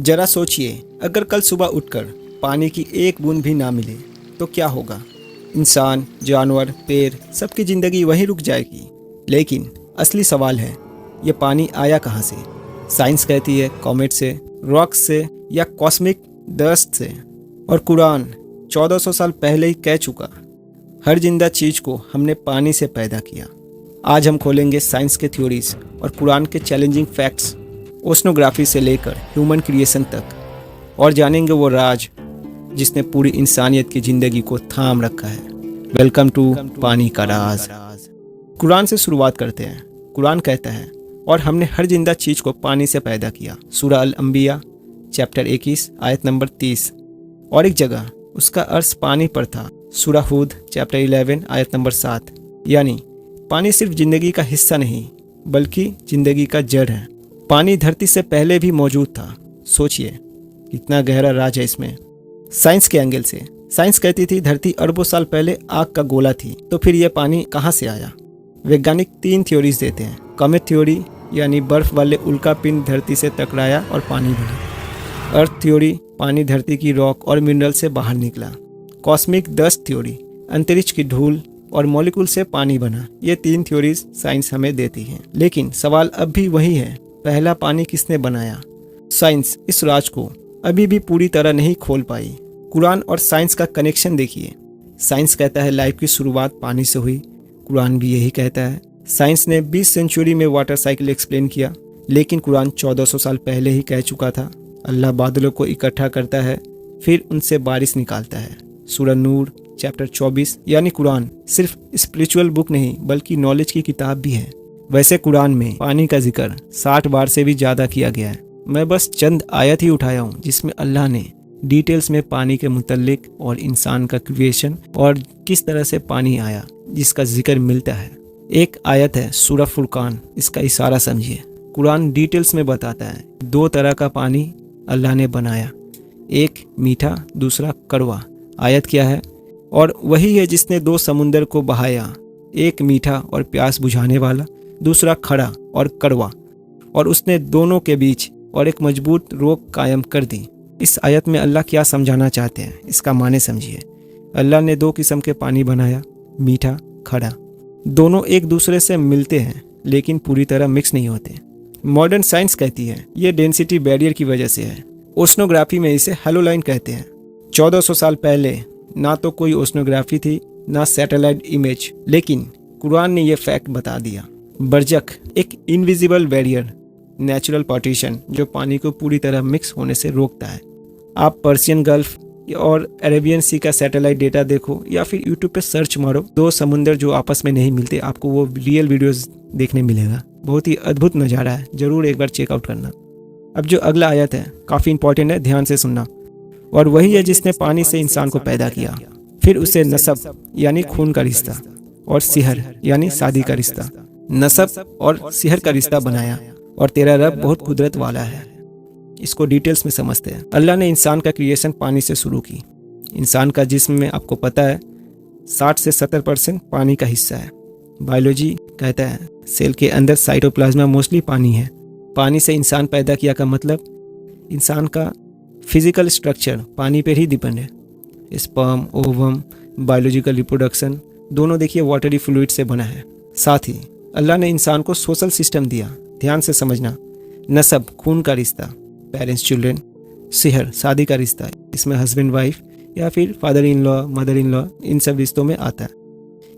जरा सोचिए, अगर कल सुबह उठकर पानी की एक बूंद भी ना मिले तो क्या होगा। इंसान, जानवर, पेड़, सबकी ज़िंदगी वहीं रुक जाएगी। लेकिन असली सवाल है, ये पानी आया कहाँ से। साइंस कहती है कॉमेट से, रॉक्स से या कॉस्मिक डस्ट से। और कुरान 1400 साल पहले ही कह चुका, हर जिंदा चीज़ को हमने पानी से पैदा किया। आज हम खोलेंगे साइंस के थ्योरीज और कुरान के चैलेंजिंग फैक्ट्स, ओशनोग्राफी से लेकर ह्यूमन क्रिएशन तक, और जानेंगे वो राज जिसने पूरी इंसानियत की ज़िंदगी को थाम रखा है। वेलकम टू पानी का राज। कुरान से शुरुआत करते हैं। कुरान कहता है, और हमने हर जिंदा चीज़ को पानी से पैदा किया। सूरह अल-अंबिया चैप्टर 21 आयत नंबर 30। और एक जगह उसका अर्थ पानी पर था। सूरह हूद चैप्टर 11 आयत नंबर 7। यानी पानी सिर्फ ज़िंदगी का हिस्सा नहीं बल्कि ज़िंदगी का जड़ है। पानी धरती से पहले भी मौजूद था। सोचिए कितना गहरा राज है इसमें। साइंस के एंगल से, साइंस कहती थी धरती अरबों साल पहले आग का गोला थी, तो फिर यह पानी कहाँ से आया। वैज्ञानिक 3 थ्योरीज देते हैं। कॉमेट थ्योरी यानी बर्फ वाले उल्का पिंड धरती से टकराया और पानी बना। अर्थ थ्योरी, पानी धरती की रॉक और मिनरल से बाहर निकला। कॉस्मिक डस्ट थ्योरी, अंतरिक्ष की धूल और मॉलिक्यूल से पानी बना। ये 3 थ्योरीज साइंस हमें देती हैं। लेकिन सवाल अब भी वही है, पहला पानी किसने बनाया। साइंस इस राज को अभी भी पूरी तरह नहीं खोल पाई। कुरान और साइंस का कनेक्शन देखिए। साइंस कहता है लाइफ की शुरुआत पानी से हुई। कुरान भी यही कहता है। साइंस ने 20 सेंचुरी में वाटर साइकिल एक्सप्लेन किया, लेकिन कुरान 1400 साल पहले ही कह चुका था, अल्लाह बादलों को इकट्ठा करता है, फिर उनसे बारिश निकालता है। सूरह नूर चैप्टर 24। यानी कुरान सिर्फ स्पिरिचुअल बुक नहीं बल्कि नॉलेज की किताब भी है। वैसे कुरान में पानी का जिक्र 60 बार से भी ज़्यादा किया गया है। मैं बस चंद आयत ही उठाया हूँ जिसमें अल्लाह ने डिटेल्स में पानी के मुतल्लिक और इंसान का क्रिएशन और किस तरह से पानी आया जिसका जिक्र मिलता है। एक आयत है सूरह फुरकान, इसका इशारा समझिए। कुरान डिटेल्स में बताता है 2 तरह का पानी अल्लाह ने बनाया, एक मीठा दूसरा कड़वा। आयत क्या है, और वही है जिसने 2 समुंदर को बहाया, एक मीठा और प्यास बुझाने वाला, दूसरा खड़ा और कड़वा, और उसने दोनों के बीच और एक मजबूत रोक कायम कर दी। इस आयत में अल्लाह क्या समझाना चाहते हैं, इसका माने समझिए। अल्लाह ने 2 किस्म के पानी बनाया, मीठा खड़ा। दोनों एक दूसरे से मिलते हैं लेकिन पूरी तरह मिक्स नहीं होते। मॉडर्न साइंस कहती है ये डेंसिटी बैरियर की वजह से है। ओशनोग्राफी में इसे हेलोलाइन कहते हैं। 1400 साल पहले ना तो कोई ओशनोग्राफी थी ना सैटेलाइट इमेज, लेकिन कुरान ने यह फैक्ट बता दिया। बरजक एक इनविजिबल बैरियर, नेचुरल पार्टीशन जो पानी को पूरी तरह मिक्स होने से रोकता है। आप पर्शियन गल्फ और अरेबियन सी का सैटेलाइट डेटा देखो या फिर यूट्यूब पे सर्च मारो, 2 समुंदर जो आपस में नहीं मिलते, आपको वो रियल वीडियोस देखने मिलेगा। बहुत ही अद्भुत नज़ारा है, जरूर एक बार चेकआउट करना। अब जो अगला आयत है काफ़ी इंपॉर्टेंट है, ध्यान से सुनना। और वही है जिसने पानी से इंसान को पैदा किया, फिर उसे नसब यानी खून का रिश्ता और सिहर यानी शादी का रिश्ता, नसब और सिहर का रिश्ता बनाया। और तेरा रब बहुत कुदरत वाला है। इसको डिटेल्स में समझते हैं। अल्लाह ने इंसान का क्रिएशन पानी से शुरू की। इंसान का जिस्म में आपको पता है 60 से 70% पानी का हिस्सा है। बायोलॉजी कहता है सेल के अंदर साइटोप्लाज्मा मोस्टली पानी है। पानी से इंसान पैदा किया का मतलब इंसान का फिजिकल स्ट्रक्चर पानी पर ही डिपेंड है। स्पर्म, ओवम, बायोलॉजिकल रिप्रोडक्शन दोनों देखिए वाटरी फ्लूइड से बना है। साथ ही अल्लाह ने इंसान को सोशल सिस्टम दिया। ध्यान से समझना। नसब खून का रिश्ता, पेरेंट्स चिल्ड्रन। सिहर शादी का रिश्ता, इसमें हस्बैंड वाइफ या फिर father in law, mother in law, इन सब रिश्तों में आता है।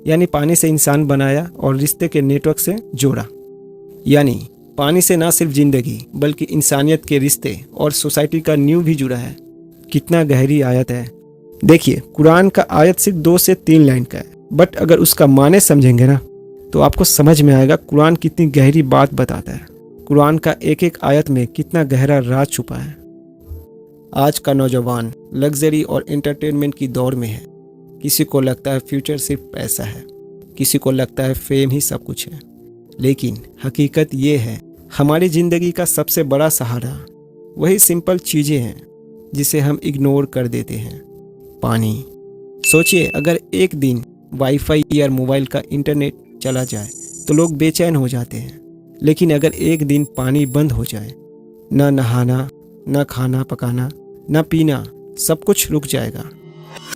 यानी पानी से इंसान बनाया और रिश्ते के नेटवर्क से जोड़ा। यानी पानी से ना सिर्फ जिंदगी बल्कि इंसानियत के रिश्ते और सोसाइटी का नींव भी जुड़ा है। कितना गहरी आयत है। देखिए कुरान का आयत सिर्फ 2 से 3 लाइन का है, बट अगर उसका माने समझेंगे ना तो आपको समझ में आएगा कुरान कितनी गहरी बात बताता है। कुरान का एक एक आयत में कितना गहरा राज छुपा है। आज का नौजवान लग्जरी और एंटरटेनमेंट की दौड़ में है। किसी को लगता है फ्यूचर सिर्फ पैसा है, किसी को लगता है फेम ही सब कुछ है, लेकिन हकीकत ये है हमारी ज़िंदगी का सबसे बड़ा सहारा वही सिंपल चीज़ें हैं जिसे हम इग्नोर कर देते हैं। पानी। सोचिए अगर एक दिन वाईफाई या मोबाइल का इंटरनेट चला जाए तो लोग बेचैन हो जाते हैं, लेकिन अगर एक दिन पानी बंद हो जाए, ना नहाना, ना खाना पकाना, ना पीना, सब कुछ रुक जाएगा।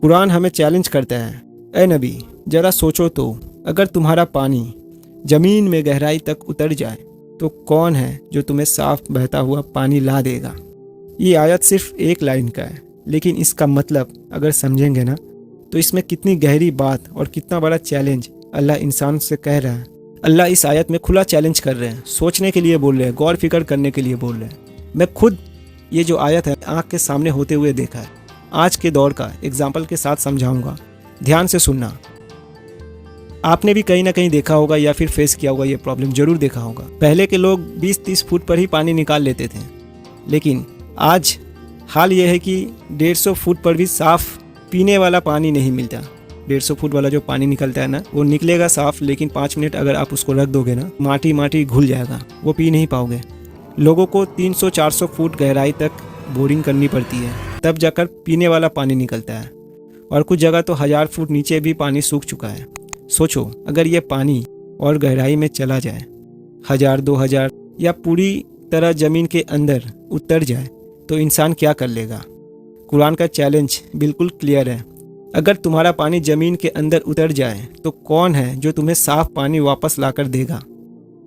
कुरान हमें चैलेंज करता है, ए नबी जरा सोचो तो, अगर तुम्हारा पानी ज़मीन में गहराई तक उतर जाए तो कौन है जो तुम्हें साफ बहता हुआ पानी ला देगा। ये आयत सिर्फ एक लाइन का है, लेकिन इसका मतलब अगर समझेंगे ना तो इसमें कितनी गहरी बात और कितना बड़ा चैलेंज अल्लाह इंसान से कह रहा है। अल्लाह इस आयत में खुला चैलेंज कर रहे हैं, सोचने के लिए बोल रहे हैं, गौर फिक्र करने के लिए बोल रहे हैं। मैं खुद ये जो आयत है आँख के सामने होते हुए देखा है। आज के दौर का एग्जाम्पल के साथ समझाऊंगा, ध्यान से सुनना। आपने भी कहीं ना कहीं देखा होगा या फिर फेस किया होगा, ये प्रॉब्लम जरूर देखा होगा। पहले के लोग 20-30 फुट पर ही पानी निकाल लेते थे, लेकिन आज हाल ये है कि 150 फुट पर भी साफ पीने वाला पानी नहीं मिलता। 150 फुट वाला जो पानी निकलता है ना, वो निकलेगा साफ, लेकिन 5 मिनट अगर आप उसको रख दोगे ना, माटी घुल जाएगा, वो पी नहीं पाओगे। लोगों को 300-400 फुट गहराई तक बोरिंग करनी पड़ती है, तब जाकर पीने वाला पानी निकलता है। और कुछ जगह तो 1000 फुट नीचे भी पानी सूख चुका है। सोचो अगर ये पानी और गहराई में चला जाए, 1000-2000 या पूरी तरह ज़मीन के अंदर उतर जाए, तो इंसान क्या कर लेगा। कुरान का चैलेंज बिल्कुल क्लियर है, अगर तुम्हारा पानी ज़मीन के अंदर उतर जाए तो कौन है जो तुम्हें साफ़ पानी वापस लाकर देगा।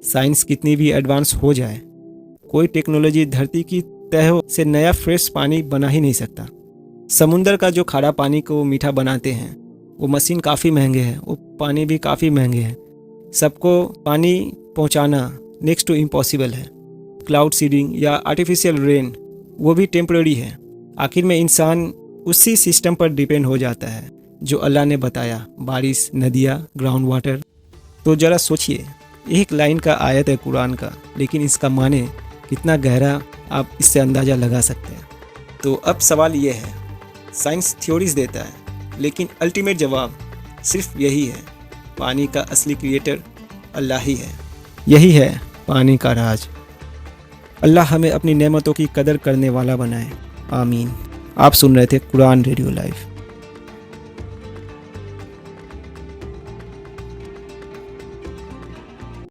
साइंस कितनी भी एडवांस हो जाए, कोई टेक्नोलॉजी धरती की तह से नया फ्रेश पानी बना ही नहीं सकता। समुंदर का जो खारा पानी को मीठा बनाते हैं, वो मशीन काफ़ी महंगे हैं, वो पानी भी काफ़ी महंगे हैं। सबको पानी पहुंचाना नेक्स्ट टू इम्पॉसिबल है। क्लाउड सीडिंग या आर्टिफिशियल रेन, वो भी टेम्पररी है। आखिर में इंसान उसी सिस्टम पर डिपेंड हो जाता है जो अल्लाह ने बताया, बारिश, नदियाँ, ग्राउंड वाटर। तो ज़रा सोचिए, एक लाइन का आयत है कुरान का, लेकिन इसका माने कितना गहरा, आप इससे अंदाज़ा लगा सकते हैं। तो अब सवाल ये है, साइंस थ्योरीज देता है, लेकिन अल्टीमेट जवाब सिर्फ यही है, पानी का असली क्रिएटर अल्लाह ही है। यही है पानी का राज। अल्लाह हमें अपनी नेमतों की कदर करने वाला बनाए, आमीन। आप सुन रहे थे कुरान रेडियो लाइव।